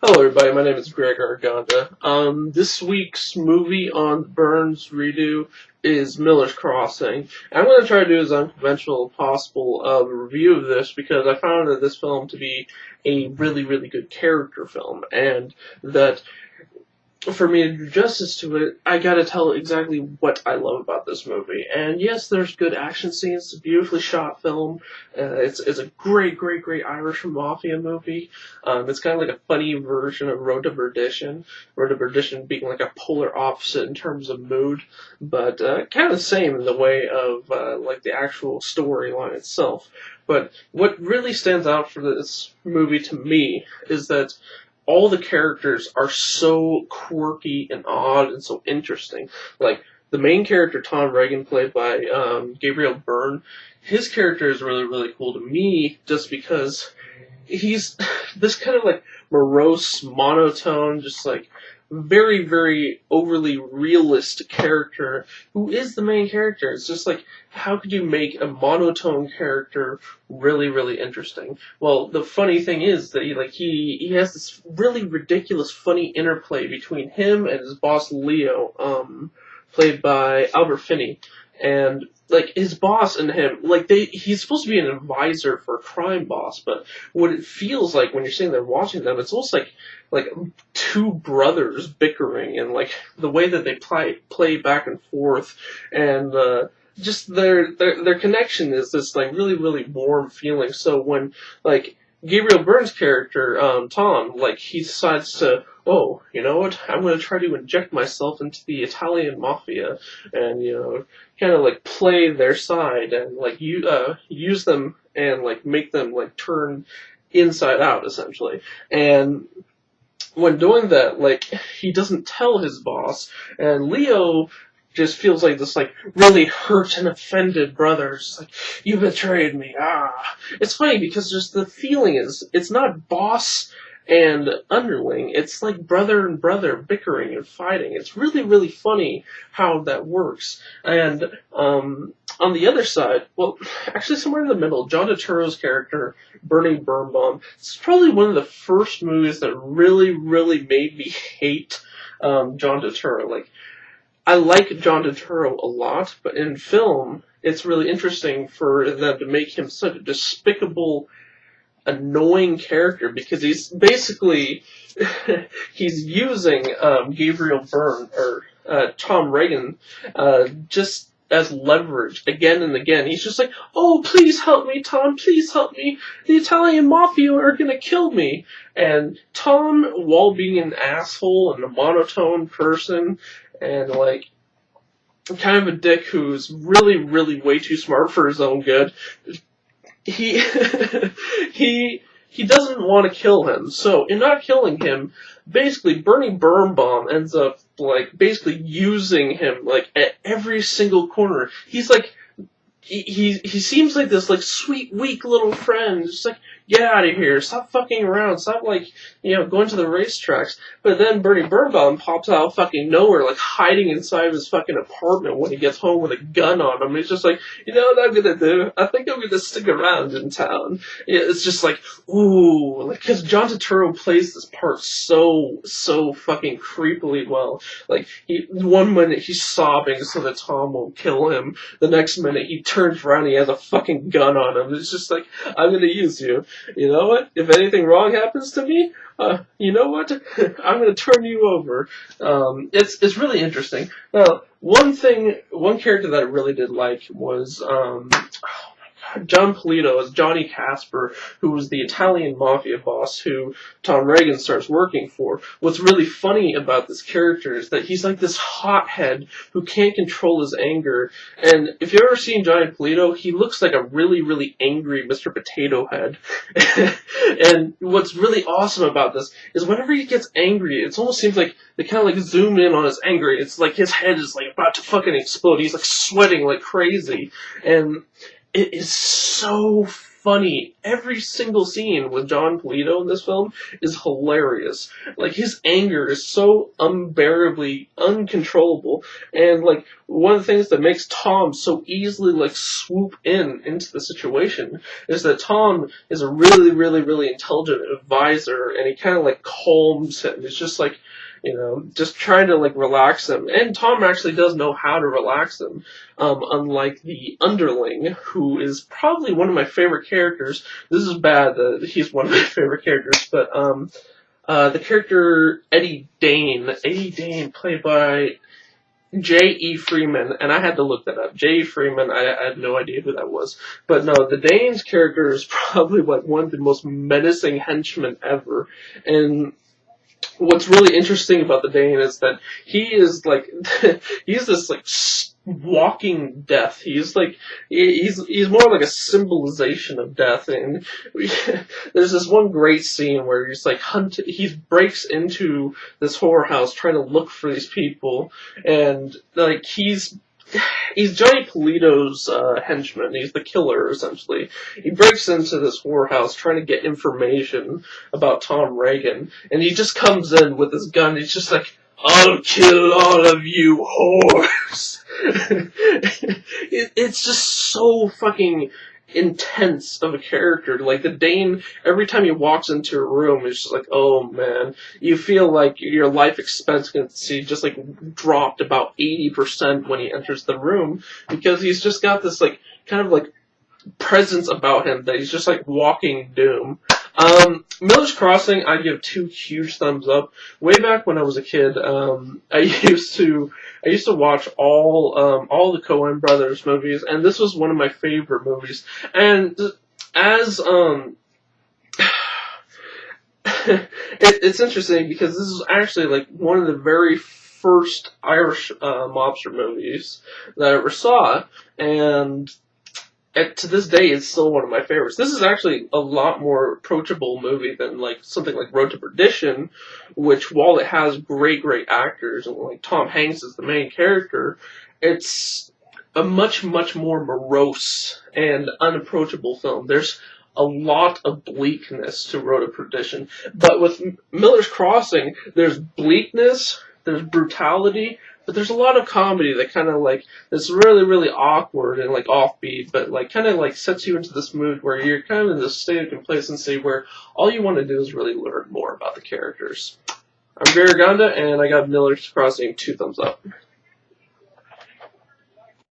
Hello everybody, my name is gregarganda. This week's movie on the Burns redo is Miller's Crossing. I'm going to try to do as unconventional as possible of a review of this because I found that this film to be a really, really good character film, and that for me to do justice to it, I gotta tell exactly what I love about this movie. And yes, there's good action scenes, it's a beautifully shot film, it's a great, great, great Irish Mafia movie. It's kind of like a funny version of Road to Perdition. Road to Perdition being like a polar opposite in terms of mood, but kind of the same in the way of like the actual storyline itself. But what really stands out for this movie to me is that all the characters are so quirky and odd and so interesting. Like, the main character, Tom Regan, played by Gabriel Byrne, his character is really, really cool to me just because he's this kind of like morose, monotone, just like very, very overly realist character who is the main character. It's just like, how could you make a monotone character really, really interesting? Well, the funny thing is that he has this really ridiculous, funny interplay between him and his boss Leo, played by Albert Finney. And like his boss and him, like he's supposed to be an advisor for a crime boss, but what it feels like when you're sitting there watching them, it's almost like two brothers bickering, and like the way that they play back and forth, and just their connection is this like really, really warm feeling. So when like Gabriel Byrne's character, Tom, like he decides to, oh, you know what, I'm going to try to inject myself into the Italian mafia and, you know, kind of like play their side and like use them and like make them like turn inside out essentially. And when doing that, like he doesn't tell his boss, and Leo just feels like this like really hurt and offended brother. It's like, you betrayed me. It's funny because just the feeling is, it's not boss and underling, it's like brother and brother bickering and fighting. It's really, really funny how that works. And on the other side, well, actually somewhere in the middle, John Turturro's character, Bernie Birnbaum, this is probably one of the first movies that really, really made me hate John Turturro. Like, I like John Turturro a lot, but in film, it's really interesting for them to make him such a despicable, annoying character, because he's basically he's using Gabriel Byrne or Tom Regan just as leverage again and again. He's just like, oh, please help me, Tom, please help me. The Italian mafia are gonna kill me. And Tom, while being an asshole and a monotone person, and like kind of a dick who's really, really way too smart for his own good, he he doesn't want to kill him. So in not killing him, basically Bernie Birnbaum ends up like basically using him like at every single corner. He's like he seems like this like sweet, weak little friend, just like, get out of here, stop fucking around, stop like, you know, going to the racetracks. But then Bernie Birnbaum pops out of fucking nowhere, like hiding inside of his fucking apartment when he gets home with a gun on him. He's just like, you know what I'm gonna do? I think I'm gonna stick around in town. Yeah, it's just like, ooh, like, cause John Turturro plays this part so fucking creepily well. Like, one minute he's sobbing so that Tom won't kill him, the next minute he turns around and he has a fucking gun on him. It's just like, I'm gonna use you. You know what? If anything wrong happens to me, you know what? I'm gonna turn you over. It's really interesting. Now, one character that I really did like was, John Polito as Johnny Casper, who was the Italian mafia boss who Tom Regan starts working for. What's really funny about this character is that he's like this hothead who can't control his anger. And if you've ever seen Johnny Polito, he looks like a really, really angry Mr. Potato Head. And what's really awesome about this is whenever he gets angry, it almost seems like they kind of like zoom in on his anger. It's like his head is like about to fucking explode. He's like sweating like crazy. And it is so funny. Every single scene with John Polito in this film is hilarious. Like, his anger is so unbearably uncontrollable, and like, one of the things that makes Tom so easily like swoop into the situation is that Tom is a really, really, really intelligent advisor, and he kind of like calms him. It's just like, just trying to like relax him. And Tom actually does know how to relax him, unlike the underling, who is probably one of my favorite characters. This is bad that he's one of my favorite characters, but the character Eddie Dane, played by J.E. Freeman, and I had to look that up. J.E. Freeman, I had no idea who that was. But no, the Dane's character is probably like one of the most menacing henchmen ever. And what's really interesting about the Dane is that he is like, he's this like walking death. He's like, he's more like a symbolization of death. And there's this one great scene where he's like he breaks into this horror house trying to look for these people, and like he's Johnny Polito's henchman. He's the killer, essentially. He breaks into this whorehouse trying to get information about Tom Reagan, and he just comes in with his gun. He's just like, "I'll kill all of you whores." It's just so fucking intense of a character. Like, the Dane, every time he walks into a room, it's just like, oh man, you feel like your life expectancy just like dropped about 80% when he enters the room, because he's just got this like kind of like presence about him that he's just like walking doom. Miller's Crossing, I give 2 huge thumbs up. Way back when I was a kid, I used to watch all the Coen brothers movies, and this was one of my favorite movies. And as it's interesting because this is actually like one of the very first Irish mobster movies that I ever saw, and to this day, it's still one of my favorites. This is actually a lot more approachable movie than like something like Road to Perdition, which, while it has great actors and like Tom Hanks is the main character, it's a much more morose and unapproachable film. There's a lot of bleakness to Road to Perdition, but with Miller's Crossing, there's bleakness, there's brutality, but there's a lot of comedy that kind of like, it's really awkward and like offbeat, but like kind of like sets you into this mood where you're kind of in this state of complacency where all you want to do is really learn more about the characters. I'm gregarganda, and I got Miller's Crossing 2 thumbs up.